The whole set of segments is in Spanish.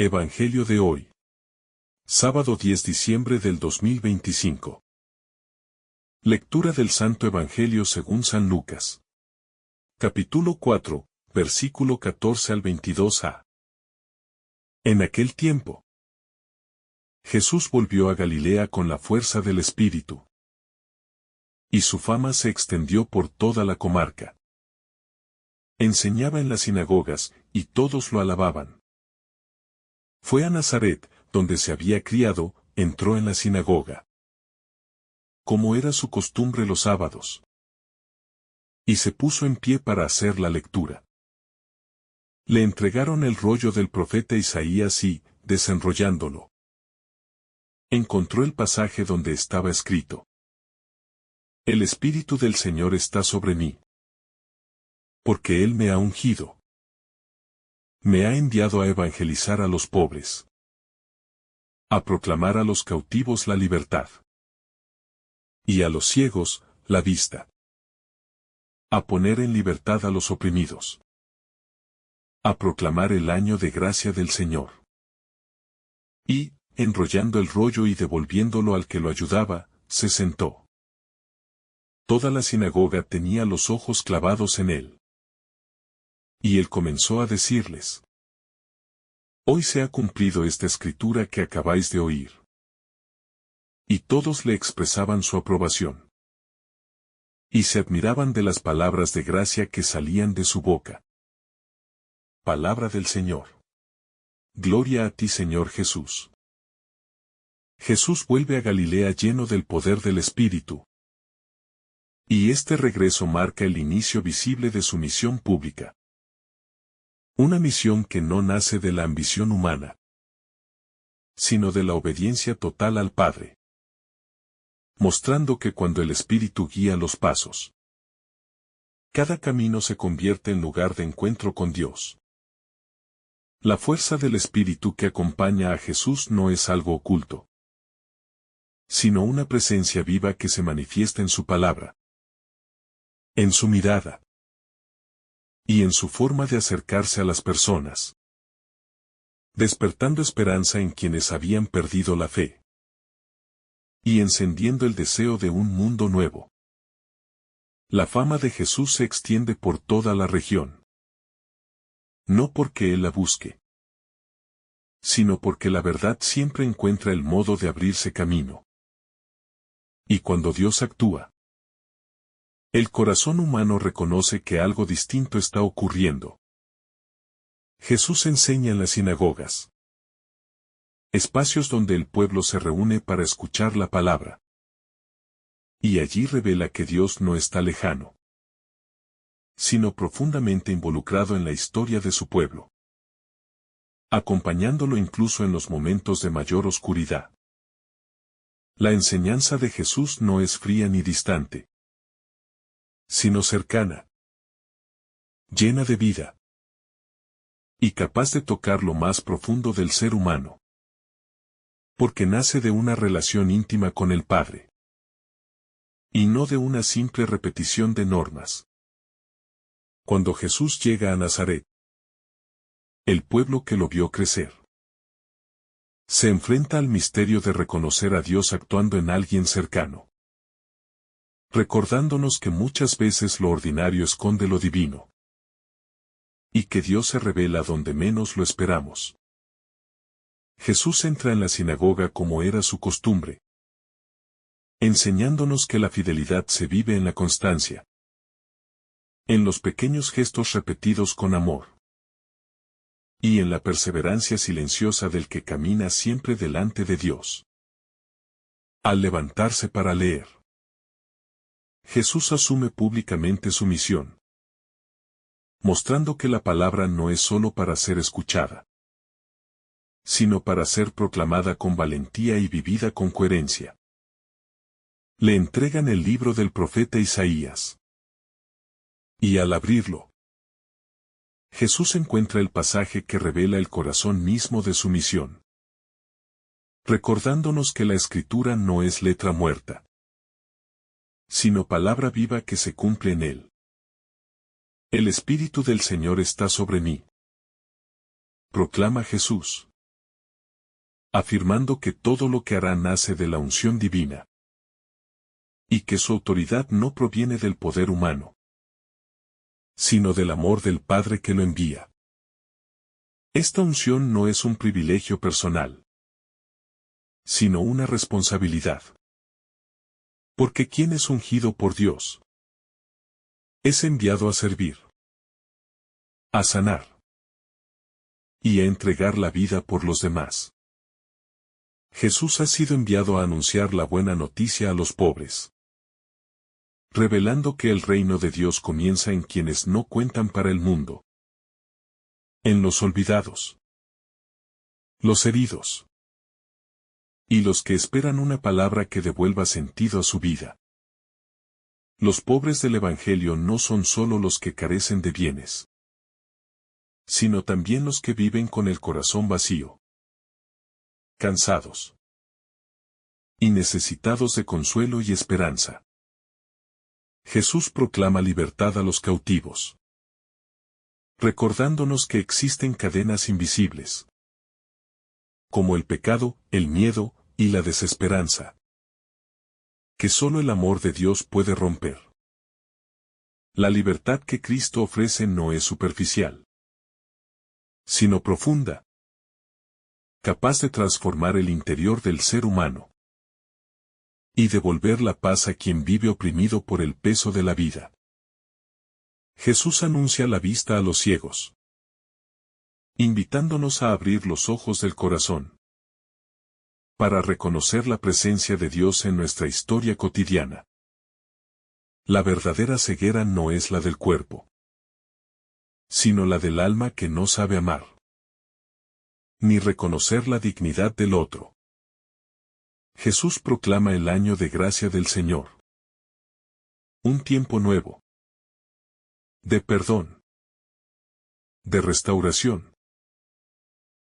Evangelio de hoy. Sábado 10 de diciembre del 2025. Lectura del Santo Evangelio según San Lucas. Capítulo 4, versículo 14 al 22a. En aquel tiempo, Jesús volvió a Galilea con la fuerza del Espíritu. Y su fama se extendió por toda la comarca. Enseñaba en las sinagogas, y todos lo alababan. Fue a Nazaret, donde se había criado, entró en la sinagoga, como era su costumbre los sábados, y se puso en pie para hacer la lectura. Le entregaron el rollo del profeta Isaías y, desenrollándolo, encontró el pasaje donde estaba escrito: El Espíritu del Señor está sobre mí, porque Él me ha ungido. Me ha enviado a evangelizar a los pobres, a proclamar a los cautivos la libertad, y a los ciegos, la vista, a poner en libertad a los oprimidos, a proclamar el año de gracia del Señor. Y, enrollando el rollo y devolviéndolo al que lo ayudaba, se sentó. Toda la sinagoga tenía los ojos clavados en él. Y él comenzó a decirles: Hoy se ha cumplido esta escritura que acabáis de oír. Y todos le expresaban su aprobación. Y se admiraban de las palabras de gracia que salían de su boca. Palabra del Señor. Gloria a ti, Señor Jesús. Jesús vuelve a Galilea lleno del poder del Espíritu. Y este regreso marca el inicio visible de su misión pública. Una misión que no nace de la ambición humana, sino de la obediencia total al Padre. Mostrando que cuando el Espíritu guía los pasos, cada camino se convierte en lugar de encuentro con Dios. La fuerza del Espíritu que acompaña a Jesús no es algo oculto, sino una presencia viva que se manifiesta en su palabra, en su mirada, y en su forma de acercarse a las personas, despertando esperanza en quienes habían perdido la fe, y encendiendo el deseo de un mundo nuevo. La fama de Jesús se extiende por toda la región. No porque Él la busque, sino porque la verdad siempre encuentra el modo de abrirse camino. Y cuando Dios actúa, el corazón humano reconoce que algo distinto está ocurriendo. Jesús enseña en las sinagogas, espacios donde el pueblo se reúne para escuchar la palabra. Y allí revela que Dios no está lejano, sino profundamente involucrado en la historia de su pueblo, acompañándolo incluso en los momentos de mayor oscuridad. La enseñanza de Jesús no es fría ni distante, sino cercana, llena de vida, y capaz de tocar lo más profundo del ser humano, porque nace de una relación íntima con el Padre, y no de una simple repetición de normas. Cuando Jesús llega a Nazaret, el pueblo que lo vio crecer se enfrenta al misterio de reconocer a Dios actuando en alguien cercano, recordándonos que muchas veces lo ordinario esconde lo divino, y que Dios se revela donde menos lo esperamos. Jesús entra en la sinagoga como era su costumbre, enseñándonos que la fidelidad se vive en la constancia, en los pequeños gestos repetidos con amor, y en la perseverancia silenciosa del que camina siempre delante de Dios. Al levantarse para leer, Jesús asume públicamente su misión, mostrando que la palabra no es sólo para ser escuchada, sino para ser proclamada con valentía y vivida con coherencia. Le entregan el libro del profeta Isaías. Y al abrirlo, Jesús encuentra el pasaje que revela el corazón mismo de su misión, recordándonos que la Escritura no es letra muerta, sino palabra viva que se cumple en él. El Espíritu del Señor está sobre mí, proclama Jesús. afirmando que todo lo que hará nace de la unción divina, y que su autoridad no proviene del poder humano, sino del amor del Padre que lo envía. Esta unción no es un privilegio personal, sino una responsabilidad. Porque quien es ungido por Dios es enviado a servir, a sanar y a entregar la vida por los demás. Jesús ha sido enviado a anunciar la buena noticia a los pobres, revelando que el reino de Dios comienza en quienes no cuentan para el mundo, en los olvidados, los heridos, y los que esperan una palabra que devuelva sentido a su vida. Los pobres del Evangelio no son solo los que carecen de bienes, sino también los que viven con el corazón vacío, cansados y necesitados de consuelo y esperanza. Jesús proclama libertad a los cautivos, recordándonos que existen cadenas invisibles, como el pecado, el miedo y la desesperanza, que solo el amor de Dios puede romper. La libertad que Cristo ofrece no es superficial, sino profunda, capaz de transformar el interior del ser humano y devolver la paz a quien vive oprimido por el peso de la vida. Jesús anuncia la vista a los ciegos, invitándonos a abrir los ojos del corazón para reconocer la presencia de Dios en nuestra historia cotidiana. La verdadera ceguera no es la del cuerpo, sino la del alma que no sabe amar, ni reconocer la dignidad del otro. Jesús proclama el año de gracia del Señor. Un tiempo nuevo, de perdón, de restauración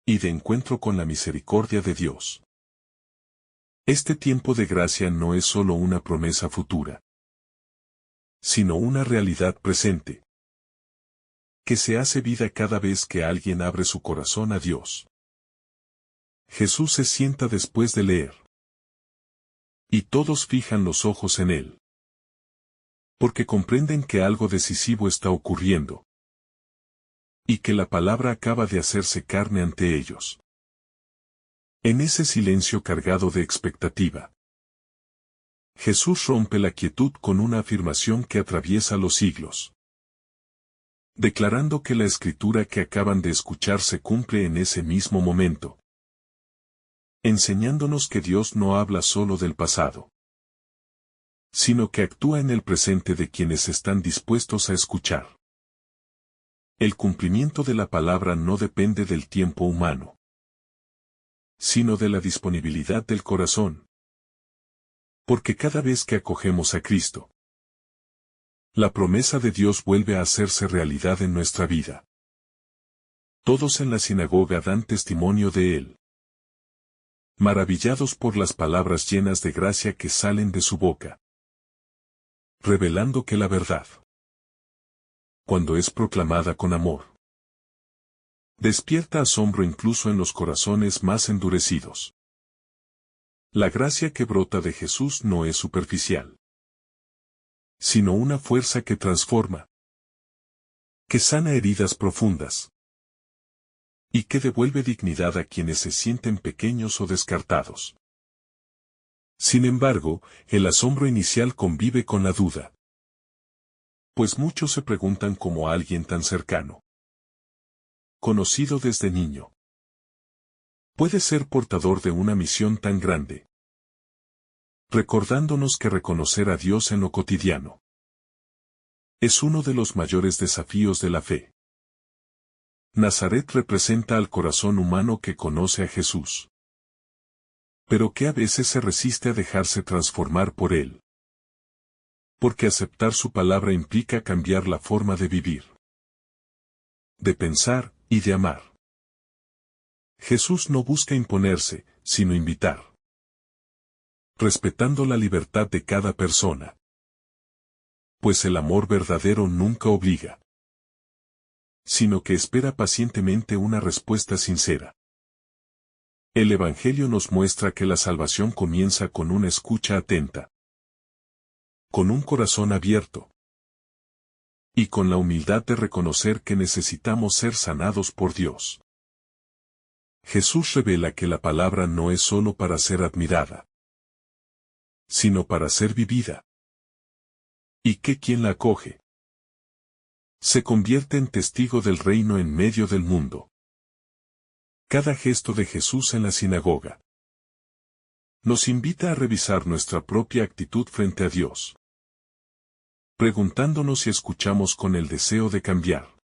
y de encuentro con la misericordia de Dios. Este tiempo de gracia no es solo una promesa futura, sino una realidad presente, que se hace vida cada vez que alguien abre su corazón a Dios. Jesús se sienta después de leer, y todos fijan los ojos en él, porque comprenden que algo decisivo está ocurriendo, y que la palabra acaba de hacerse carne ante ellos. En ese silencio cargado de expectativa, Jesús rompe la quietud con una afirmación que atraviesa los siglos, declarando que la escritura que acaban de escuchar se cumple en ese mismo momento, enseñándonos que Dios no habla solo del pasado, sino que actúa en el presente de quienes están dispuestos a escuchar. El cumplimiento de la palabra no depende del tiempo humano, sino de la disponibilidad del corazón. Porque cada vez que acogemos a Cristo, la promesa de Dios vuelve a hacerse realidad en nuestra vida. Todos en la sinagoga dan testimonio de Él, maravillados por las palabras llenas de gracia que salen de su boca, revelando que la verdad, cuando es proclamada con amor, despierta asombro incluso en los corazones más endurecidos. La gracia que brota de Jesús no es superficial, sino una fuerza que transforma, que sana heridas profundas, y que devuelve dignidad a quienes se sienten pequeños o descartados. Sin embargo, el asombro inicial convive con la duda, pues muchos se preguntan cómo alguien tan cercano, conocido desde niño, puede ser portador de una misión tan grande, recordándonos que reconocer a Dios en lo cotidiano es uno de los mayores desafíos de la fe. Nazaret representa al corazón humano que conoce a Jesús, pero que a veces se resiste a dejarse transformar por él. Porque aceptar su palabra implica cambiar la forma de vivir, de pensar y de amar. Jesús no busca imponerse, sino invitar, respetando la libertad de cada persona. Pues el amor verdadero nunca obliga, sino que espera pacientemente una respuesta sincera. El Evangelio nos muestra que la salvación comienza con una escucha atenta, con un corazón abierto, y con la humildad de reconocer que necesitamos ser sanados por Dios. Jesús revela que la palabra no es solo para ser admirada, sino para ser vivida. Y que quien la acoge se convierte en testigo del reino en medio del mundo. Cada gesto de Jesús en la sinagoga nos invita a revisar nuestra propia actitud frente a Dios, preguntándonos si escuchamos con el deseo de cambiar,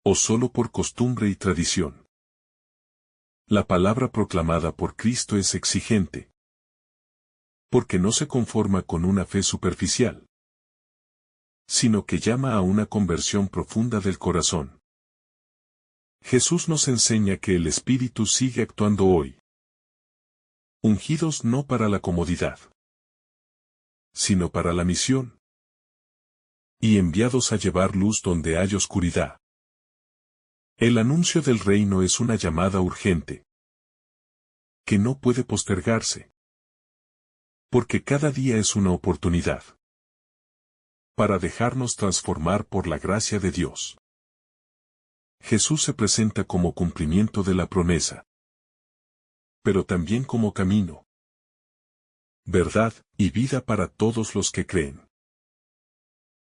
o solo por costumbre y tradición. La palabra proclamada por Cristo es exigente, porque no se conforma con una fe superficial, sino que llama a una conversión profunda del corazón. Jesús nos enseña que el Espíritu sigue actuando hoy, ungidos no para la comodidad, sino para la misión, y enviados a llevar luz donde hay oscuridad. El anuncio del reino es una llamada urgente, que no puede postergarse, porque cada día es una oportunidad para dejarnos transformar por la gracia de Dios. Jesús se presenta como cumplimiento de la promesa, pero también como camino, verdad y vida para todos los que creen.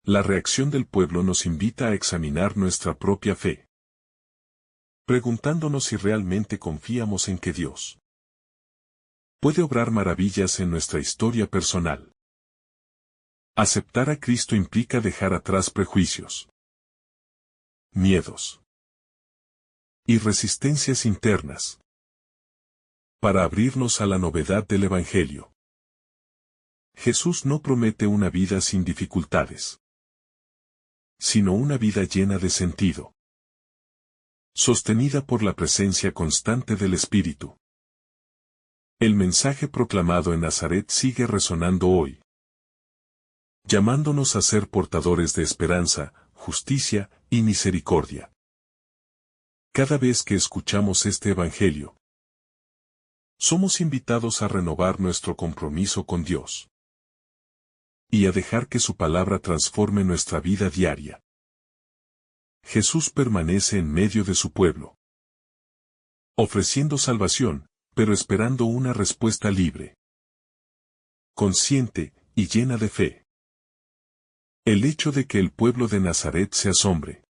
La reacción del pueblo nos invita a examinar nuestra propia fe, preguntándonos si realmente confiamos en que Dios puede obrar maravillas en nuestra historia personal. Aceptar a Cristo implica dejar atrás prejuicios, miedos y resistencias internas, para abrirnos a la novedad del Evangelio. Jesús no promete una vida sin dificultades, sino una vida llena de sentido, sostenida por la presencia constante del Espíritu. El mensaje proclamado en Nazaret sigue resonando hoy, llamándonos a ser portadores de esperanza, justicia y misericordia. Cada vez que escuchamos este Evangelio, somos invitados a renovar nuestro compromiso con Dios y a dejar que su palabra transforme nuestra vida diaria. Jesús permanece en medio de su pueblo, ofreciendo salvación, pero esperando una respuesta libre, consciente y llena de fe. El hecho de que el pueblo de Nazaret se asombre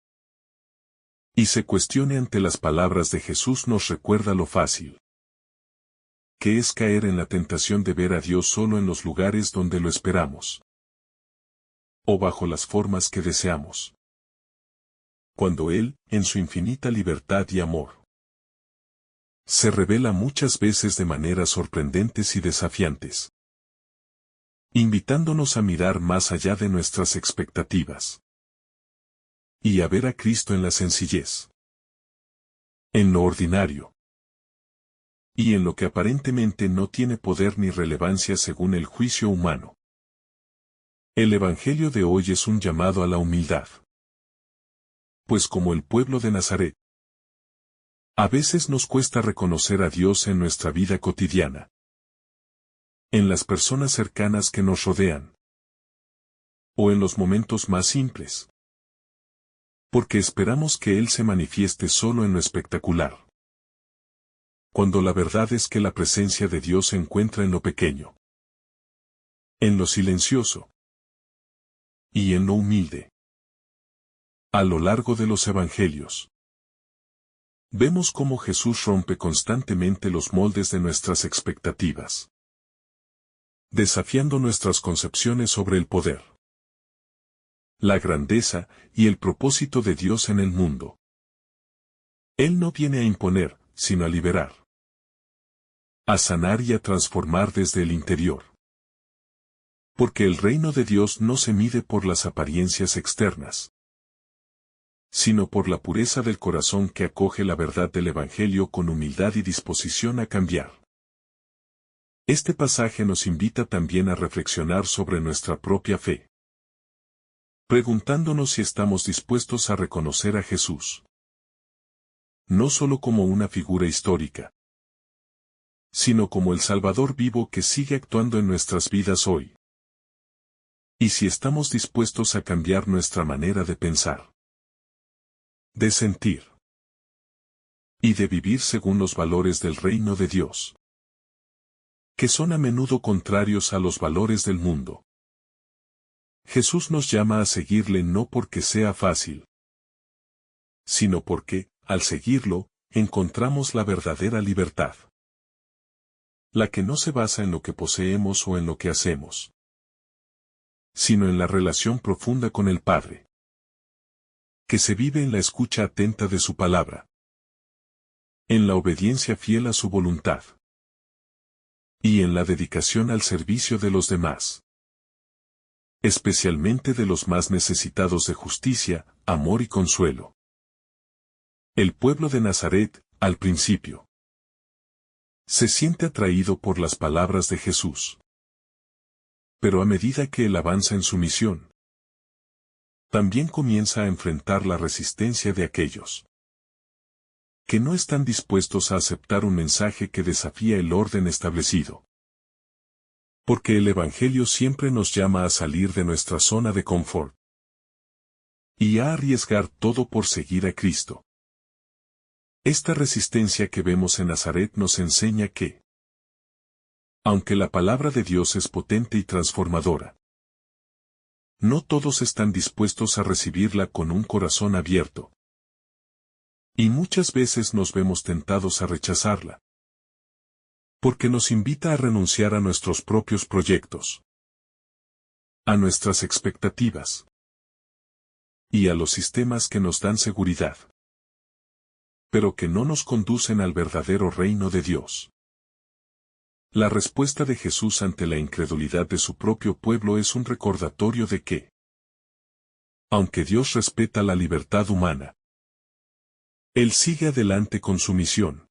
y se cuestione ante las palabras de Jesús nos recuerda lo fácil que es caer en la tentación de ver a Dios solo en los lugares donde lo esperamos, o bajo las formas que deseamos, cuando Él, en su infinita libertad y amor, se revela muchas veces de maneras sorprendentes y desafiantes, invitándonos a mirar más allá de nuestras expectativas y a ver a Cristo en la sencillez, en lo ordinario, y en lo que aparentemente no tiene poder ni relevancia según el juicio humano. El Evangelio de hoy es un llamado a la humildad, pues como el pueblo de Nazaret, a veces nos cuesta reconocer a Dios en nuestra vida cotidiana, en las personas cercanas que nos rodean, o en los momentos más simples, porque esperamos que Él se manifieste solo en lo espectacular, cuando la verdad es que la presencia de Dios se encuentra en lo pequeño, en lo silencioso y en lo humilde. A lo largo de los Evangelios, vemos cómo Jesús rompe constantemente los moldes de nuestras expectativas, desafiando nuestras concepciones sobre el poder, la grandeza y el propósito de Dios en el mundo. Él no viene a imponer, sino a liberar, a sanar y a transformar desde el interior. Porque el reino de Dios no se mide por las apariencias externas, sino por la pureza del corazón que acoge la verdad del Evangelio con humildad y disposición a cambiar. Este pasaje nos invita también a reflexionar sobre nuestra propia fe, preguntándonos si estamos dispuestos a reconocer a Jesús, no solo como una figura histórica, sino como el Salvador vivo que sigue actuando en nuestras vidas hoy. Y si estamos dispuestos a cambiar nuestra manera de pensar, de sentir y de vivir según los valores del reino de Dios, que son a menudo contrarios a los valores del mundo. Jesús nos llama a seguirle no porque sea fácil, sino porque, al seguirlo, encontramos la verdadera libertad. La que no se basa en lo que poseemos o en lo que hacemos, sino en la relación profunda con el Padre, que se vive en la escucha atenta de su palabra, en la obediencia fiel a su voluntad, y en la dedicación al servicio de los demás, especialmente de los más necesitados de justicia, amor y consuelo. El pueblo de Nazaret, al principio, se siente atraído por las palabras de Jesús. Pero a medida que él avanza en su misión, también comienza a enfrentar la resistencia de aquellos que no están dispuestos a aceptar un mensaje que desafía el orden establecido. Porque el Evangelio siempre nos llama a salir de nuestra zona de confort y a arriesgar todo por seguir a Cristo. Esta resistencia que vemos en Nazaret nos enseña que, aunque la palabra de Dios es potente y transformadora, no todos están dispuestos a recibirla con un corazón abierto. Y muchas veces nos vemos tentados a rechazarla, porque nos invita a renunciar a nuestros propios proyectos, a nuestras expectativas y a los sistemas que nos dan seguridad, pero que no nos conducen al verdadero reino de Dios. La respuesta de Jesús ante la incredulidad de su propio pueblo es un recordatorio de que, aunque Dios respeta la libertad humana, Él sigue adelante con su misión,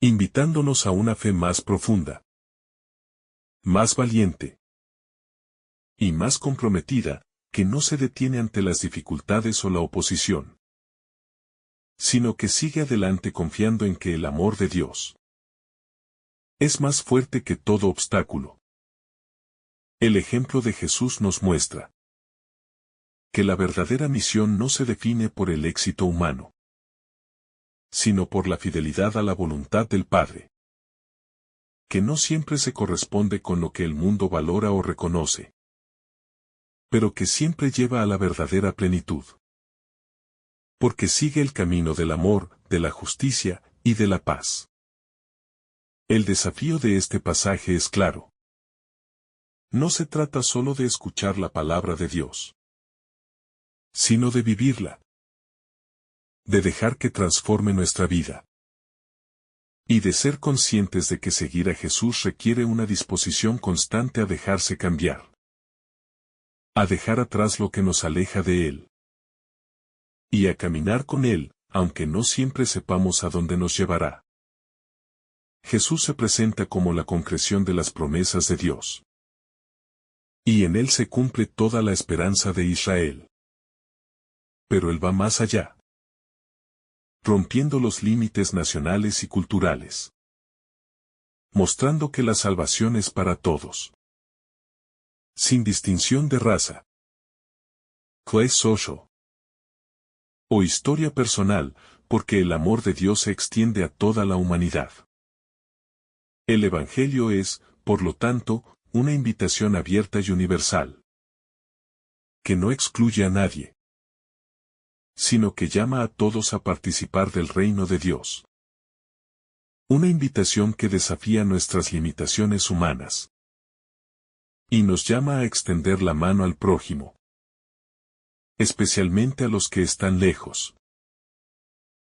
invitándonos a una fe más profunda, más valiente y más comprometida, que no se detiene ante las dificultades o la oposición, sino que sigue adelante confiando en que el amor de Dios es más fuerte que todo obstáculo. El ejemplo de Jesús nos muestra que la verdadera misión no se define por el éxito humano, sino por la fidelidad a la voluntad del Padre, que no siempre se corresponde con lo que el mundo valora o reconoce, pero que siempre lleva a la verdadera plenitud. Porque sigue el camino del amor, de la justicia y de la paz. El desafío de este pasaje es claro. No se trata solo de escuchar la palabra de Dios, sino de vivirla, de dejar que transforme nuestra vida, y de ser conscientes de que seguir a Jesús requiere una disposición constante a dejarse cambiar, a dejar atrás lo que nos aleja de Él, y a caminar con Él, aunque no siempre sepamos a dónde nos llevará. Jesús se presenta como la concreción de las promesas de Dios, y en Él se cumple toda la esperanza de Israel. Pero Él va más allá, rompiendo los límites nacionales y culturales, mostrando que la salvación es para todos, sin distinción de raza, clase social o historia personal, porque el amor de Dios se extiende a toda la humanidad. El Evangelio es, por lo tanto, una invitación abierta y universal, que no excluye a nadie, sino que llama a todos a participar del reino de Dios. Una invitación que desafía nuestras limitaciones humanas, y nos llama a extender la mano al prójimo, especialmente a los que están lejos,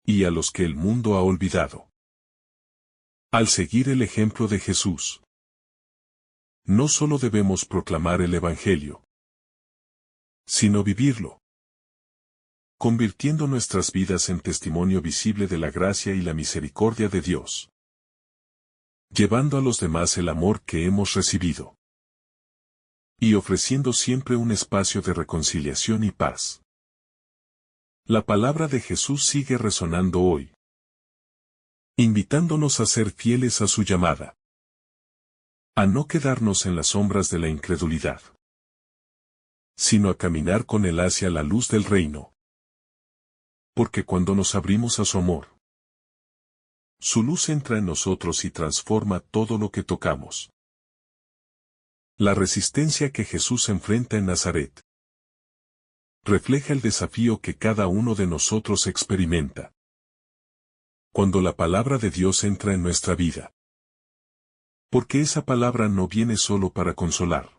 y a los que el mundo ha olvidado. Al seguir el ejemplo de Jesús, no solo debemos proclamar el Evangelio, sino vivirlo, convirtiendo nuestras vidas en testimonio visible de la gracia y la misericordia de Dios, llevando a los demás el amor que hemos recibido, y ofreciendo siempre un espacio de reconciliación y paz. La palabra de Jesús sigue resonando hoy, invitándonos a ser fieles a su llamada, a no quedarnos en las sombras de la incredulidad, sino a caminar con Él hacia la luz del reino. Porque cuando nos abrimos a su amor, su luz entra en nosotros y transforma todo lo que tocamos. La resistencia que Jesús enfrenta en Nazaret refleja el desafío que cada uno de nosotros experimenta cuando la palabra de Dios entra en nuestra vida. Porque esa palabra no viene solo para consolar,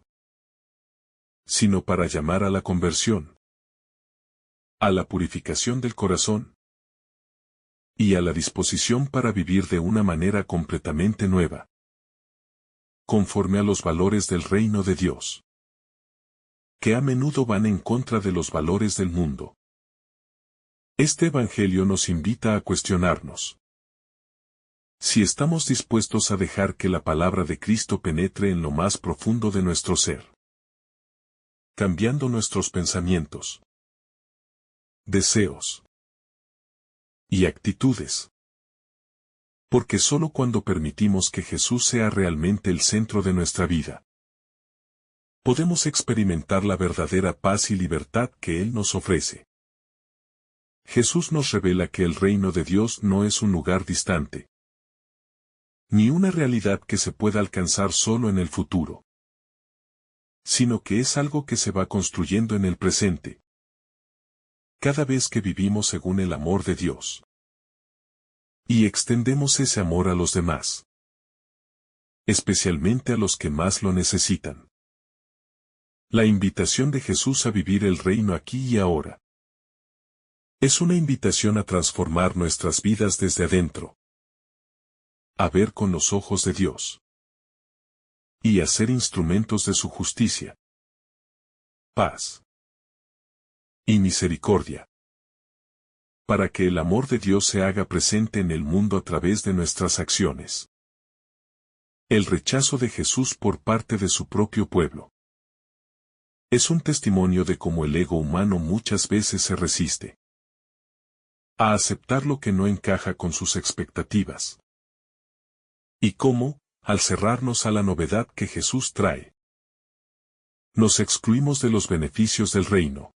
sino para llamar a la conversión, a la purificación del corazón y a la disposición para vivir de una manera completamente nueva, conforme a los valores del reino de Dios, que a menudo van en contra de los valores del mundo. Este Evangelio nos invita a cuestionarnos si estamos dispuestos a dejar que la palabra de Cristo penetre en lo más profundo de nuestro ser, cambiando nuestros pensamientos, deseos y actitudes. Porque solo cuando permitimos que Jesús sea realmente el centro de nuestra vida, podemos experimentar la verdadera paz y libertad que Él nos ofrece. Jesús nos revela que el reino de Dios no es un lugar distante, ni una realidad que se pueda alcanzar solo en el futuro, sino que es algo que se va construyendo en el presente, cada vez que vivimos según el amor de Dios, y extendemos ese amor a los demás, especialmente a los que más lo necesitan. La invitación de Jesús a vivir el reino aquí y ahora es una invitación a transformar nuestras vidas desde adentro, a ver con los ojos de Dios y a ser instrumentos de su justicia, paz y misericordia, para que el amor de Dios se haga presente en el mundo a través de nuestras acciones. El rechazo de Jesús por parte de su propio pueblo es un testimonio de cómo el ego humano muchas veces se resiste a aceptar lo que no encaja con sus expectativas. Y cómo, al cerrarnos a la novedad que Jesús trae, nos excluimos de los beneficios del reino,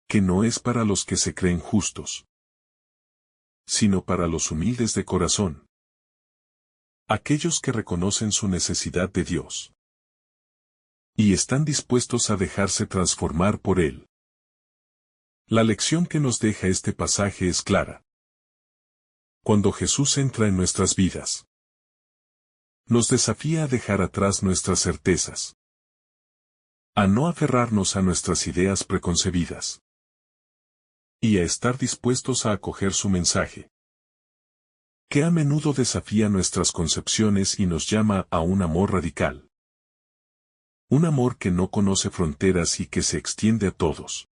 que no es para los que se creen justos, sino para los humildes de corazón, aquellos que reconocen su necesidad de Dios y están dispuestos a dejarse transformar por Él. La lección que nos deja este pasaje es clara. Cuando Jesús entra en nuestras vidas, nos desafía a dejar atrás nuestras certezas, a no aferrarnos a nuestras ideas preconcebidas, y a estar dispuestos a acoger su mensaje, que a menudo desafía nuestras concepciones y nos llama a un amor radical. Un amor que no conoce fronteras y que se extiende a todos,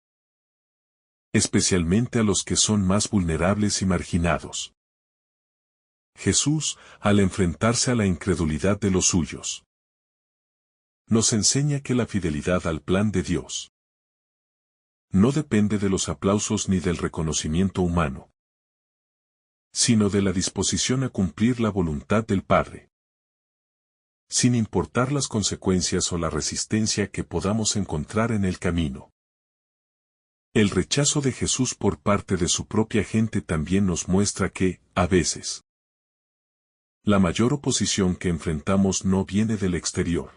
especialmente a los que son más vulnerables y marginados. Jesús, al enfrentarse a la incredulidad de los suyos, nos enseña que la fidelidad al plan de Dios no depende de los aplausos ni del reconocimiento humano, sino de la disposición a cumplir la voluntad del Padre, sin importar las consecuencias o la resistencia que podamos encontrar en el camino. El rechazo de Jesús por parte de su propia gente también nos muestra que, a veces, la mayor oposición que enfrentamos no viene del exterior,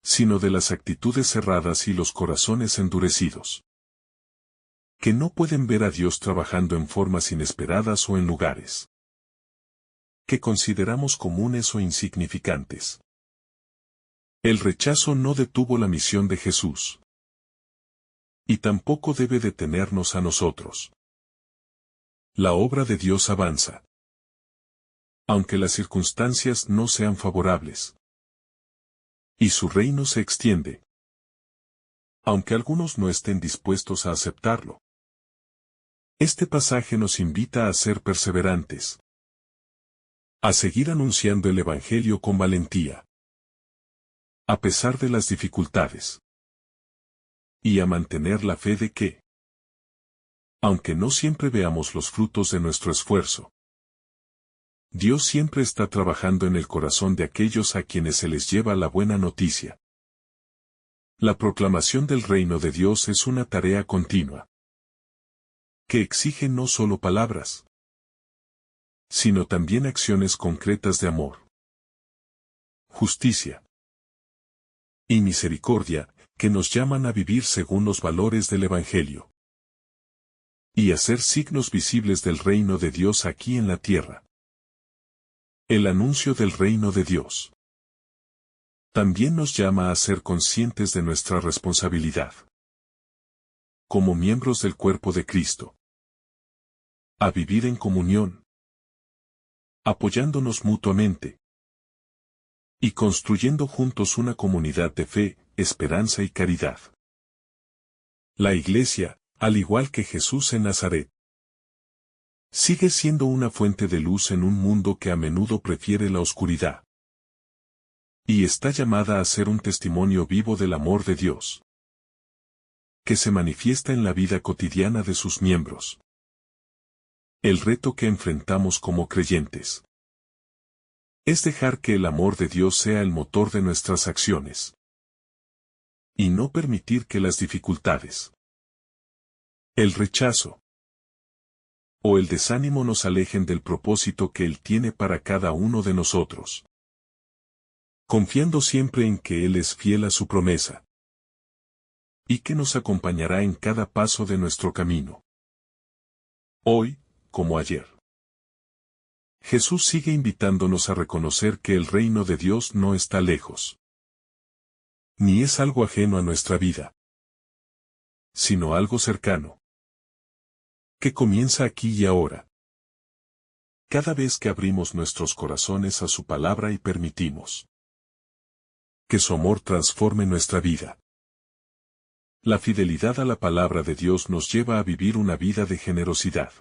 sino de las actitudes cerradas y los corazones endurecidos, que no pueden ver a Dios trabajando en formas inesperadas o en lugares que consideramos comunes o insignificantes. El rechazo no detuvo la misión de Jesús, y tampoco debe detenernos a nosotros. La obra de Dios avanza, aunque las circunstancias no sean favorables, y su reino se extiende, aunque algunos no estén dispuestos a aceptarlo. Este pasaje nos invita a ser perseverantes, a seguir anunciando el Evangelio con valentía, a pesar de las dificultades, y a mantener la fe de que, aunque no siempre veamos los frutos de nuestro esfuerzo, Dios siempre está trabajando en el corazón de aquellos a quienes se les lleva la buena noticia. La proclamación del reino de Dios es una tarea continua, que exige no solo palabras, sino también acciones concretas de amor, justicia y misericordia, que nos llaman a vivir según los valores del Evangelio y hacer signos visibles del reino de Dios aquí en la tierra. El anuncio del reino de Dios también nos llama a ser conscientes de nuestra responsabilidad como miembros del cuerpo de Cristo, a vivir en comunión, apoyándonos mutuamente y construyendo juntos una comunidad de fe, esperanza y caridad. La Iglesia, al igual que Jesús en Nazaret, sigue siendo una fuente de luz en un mundo que a menudo prefiere la oscuridad. Y está llamada a ser un testimonio vivo del amor de Dios, que se manifiesta en la vida cotidiana de sus miembros. El reto que enfrentamos como creyentes es dejar que el amor de Dios sea el motor de nuestras acciones, y no permitir que las dificultades, el rechazo o el desánimo nos alejen del propósito que Él tiene para cada uno de nosotros. Confiando siempre en que Él es fiel a su promesa y que nos acompañará en cada paso de nuestro camino. Hoy, como ayer, Jesús sigue invitándonos a reconocer que el reino de Dios no está lejos, ni es algo ajeno a nuestra vida, sino algo cercano, que comienza aquí y ahora. Cada vez que abrimos nuestros corazones a su palabra y permitimos que su amor transforme nuestra vida. La fidelidad a la palabra de Dios nos lleva a vivir una vida de generosidad,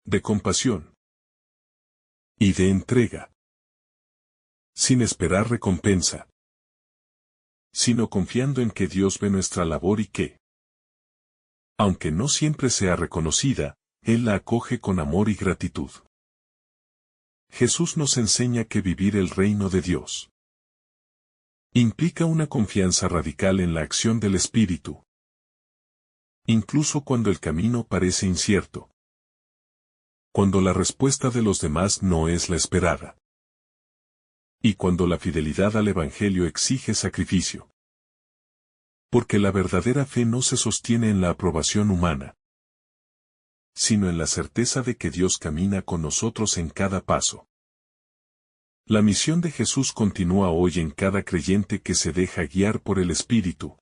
de compasión y de entrega, sin esperar recompensa, sino confiando en que Dios ve nuestra labor y que, aunque no siempre sea reconocida, Él la acoge con amor y gratitud. Jesús nos enseña que vivir el reino de Dios implica una confianza radical en la acción del Espíritu, incluso cuando el camino parece incierto, cuando la respuesta de los demás no es la esperada, y cuando la fidelidad al Evangelio exige sacrificio. Porque la verdadera fe no se sostiene en la aprobación humana, sino en la certeza de que Dios camina con nosotros en cada paso. La misión de Jesús continúa hoy en cada creyente que se deja guiar por el Espíritu,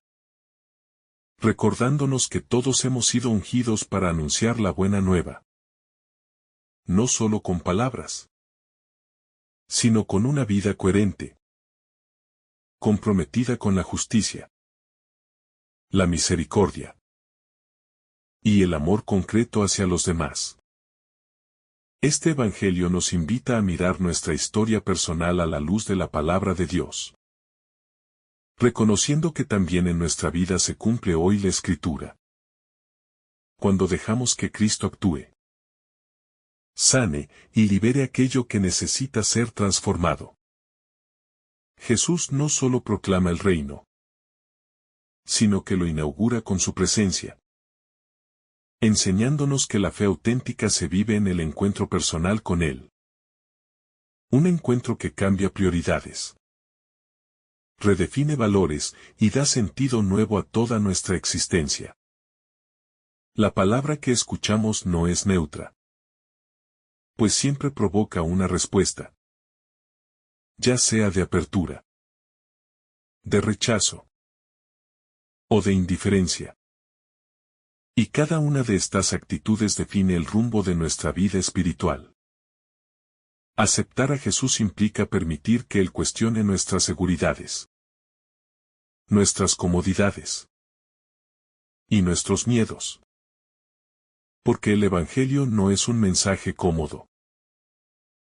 recordándonos que todos hemos sido ungidos para anunciar la buena nueva, no solo con palabras, sino con una vida coherente, comprometida con la justicia, la misericordia y el amor concreto hacia los demás. Este Evangelio nos invita a mirar nuestra historia personal a la luz de la palabra de Dios, reconociendo que también en nuestra vida se cumple hoy la Escritura. Cuando dejamos que Cristo actúe, sane y libere aquello que necesita ser transformado. Jesús no solo proclama el reino, sino que lo inaugura con su presencia, enseñándonos que la fe auténtica se vive en el encuentro personal con Él. Un encuentro que cambia prioridades, redefine valores y da sentido nuevo a toda nuestra existencia. La palabra que escuchamos no es neutra, pues siempre provoca una respuesta, ya sea de apertura, de rechazo o de indiferencia. Y cada una de estas actitudes define el rumbo de nuestra vida espiritual. Aceptar a Jesús implica permitir que Él cuestione nuestras seguridades, nuestras comodidades y nuestros miedos. Porque el Evangelio no es un mensaje cómodo,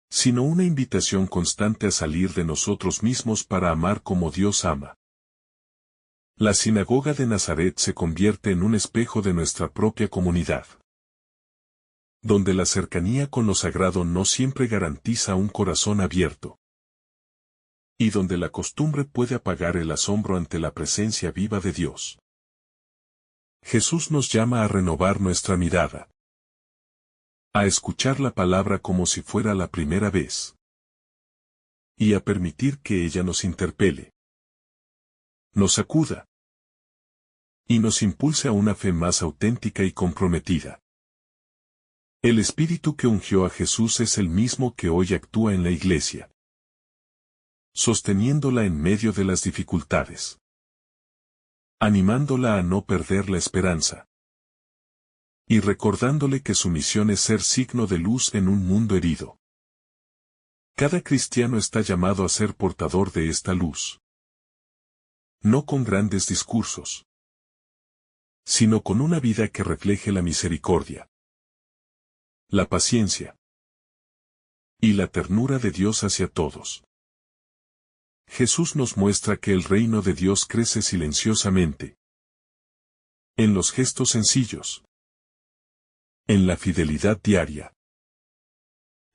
sino una invitación constante a salir de nosotros mismos para amar como Dios ama. La sinagoga de Nazaret se convierte en un espejo de nuestra propia comunidad. donde la cercanía con lo sagrado no siempre garantiza un corazón abierto, y donde la costumbre puede apagar el asombro ante la presencia viva de Dios. Jesús nos llama a renovar nuestra mirada, a escuchar la palabra como si fuera la primera vez, y a permitir que ella nos interpele, nos sacuda, y nos impulse a una fe más auténtica y comprometida. El Espíritu que ungió a Jesús es el mismo que hoy actúa en la Iglesia, sosteniéndola en medio de las dificultades, animándola a no perder la esperanza, y recordándole que su misión es ser signo de luz en un mundo herido. Cada cristiano está llamado a ser portador de esta luz, no con grandes discursos, sino con una vida que refleje la misericordia, la paciencia y la ternura de Dios hacia todos. Jesús nos muestra que el reino de Dios crece silenciosamente, en los gestos sencillos, en la fidelidad diaria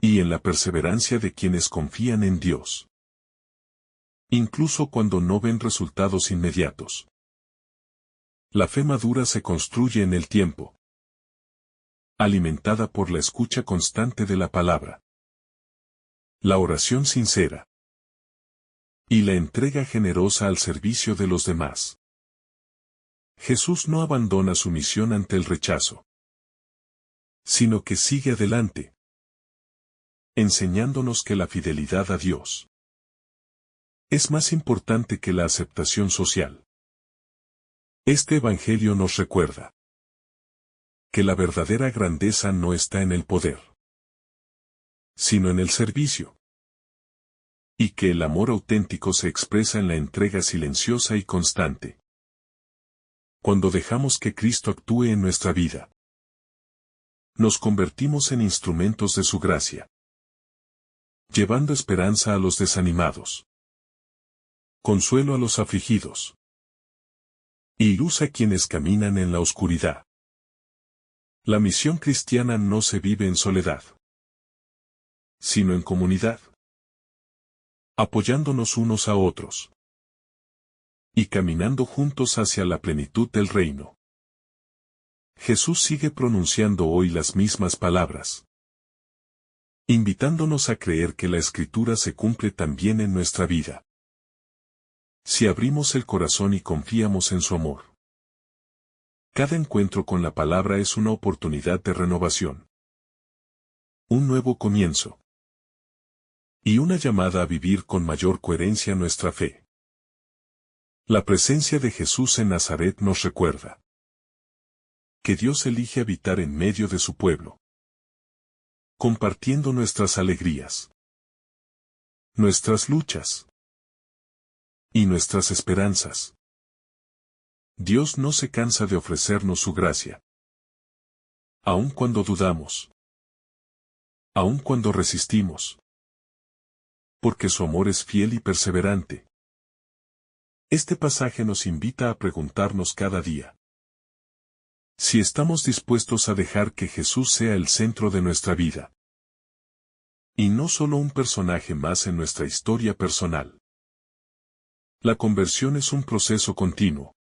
y en la perseverancia de quienes confían en Dios, incluso cuando no ven resultados inmediatos. La fe madura se construye en el tiempo, alimentada por la escucha constante de la palabra, la oración sincera y la entrega generosa al servicio de los demás. Jesús no abandona su misión ante el rechazo, sino que sigue adelante, enseñándonos que la fidelidad a Dios es más importante que la aceptación social. Este Evangelio nos recuerda que la verdadera grandeza no está en el poder, sino en el servicio, y que el amor auténtico se expresa en la entrega silenciosa y constante. Cuando dejamos que Cristo actúe en nuestra vida, nos convertimos en instrumentos de su gracia, llevando esperanza a los desanimados, consuelo a los afligidos, y luz a quienes caminan en la oscuridad. La misión cristiana no se vive en soledad, sino en comunidad, apoyándonos unos a otros y caminando juntos hacia la plenitud del reino. Jesús sigue pronunciando hoy las mismas palabras, invitándonos a creer que la Escritura se cumple también en nuestra vida, si abrimos el corazón y confiamos en su amor. Cada encuentro con la palabra es una oportunidad de renovación, un nuevo comienzo, y una llamada a vivir con mayor coherencia nuestra fe. La presencia de Jesús en Nazaret nos recuerda que Dios elige habitar en medio de su pueblo, compartiendo nuestras alegrías, nuestras luchas y nuestras esperanzas. Dios no se cansa de ofrecernos su gracia, aun cuando dudamos, aun cuando resistimos, porque su amor es fiel y perseverante. Este pasaje nos invita a preguntarnos cada día si estamos dispuestos a dejar que Jesús sea el centro de nuestra vida, y no solo un personaje más en nuestra historia personal. La conversión es un proceso continuo,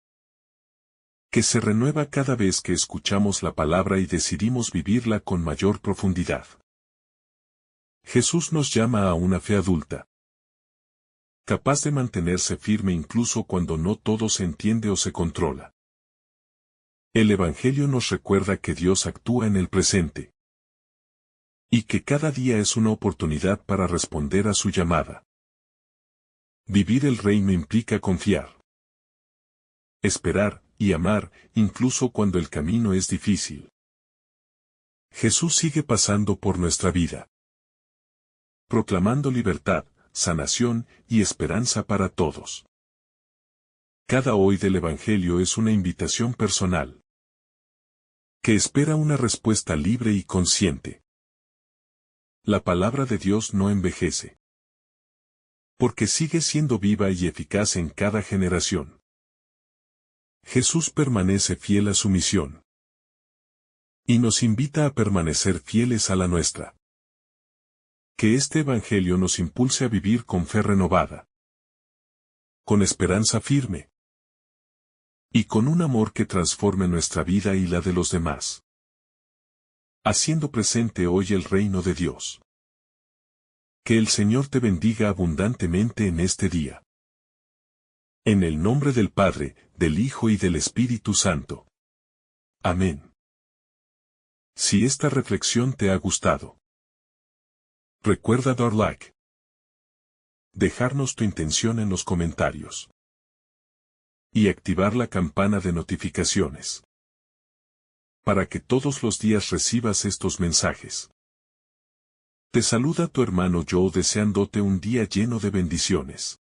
que se renueva cada vez que escuchamos la palabra y decidimos vivirla con mayor profundidad. Jesús nos llama a una fe adulta, capaz de mantenerse firme incluso cuando no todo se entiende o se controla. El Evangelio nos recuerda que Dios actúa en el presente, y que cada día es una oportunidad para responder a su llamada. Vivir el reino implica confiar, esperar y amar, incluso cuando el camino es difícil. Jesús sigue pasando por nuestra vida, proclamando libertad, sanación y esperanza para todos. Cada hoy del Evangelio es una invitación personal, que espera una respuesta libre y consciente. La palabra de Dios no envejece, porque sigue siendo viva y eficaz en cada generación. Jesús permanece fiel a su misión, Y nos invita a permanecer fieles a la nuestra. Que este Evangelio nos impulse a vivir con fe renovada, con esperanza firme, y con un amor que transforme nuestra vida y la de los demás, haciendo presente hoy el reino de Dios. Que el Señor te bendiga abundantemente en este día. En el nombre del Padre, del Hijo y del Espíritu Santo. Amén. Si esta reflexión te ha gustado, recuerda dar like, dejarnos tu intención en los comentarios y activar la campana de notificaciones para que todos los días recibas estos mensajes. Te saluda tu hermano Joe deseándote un día lleno de bendiciones.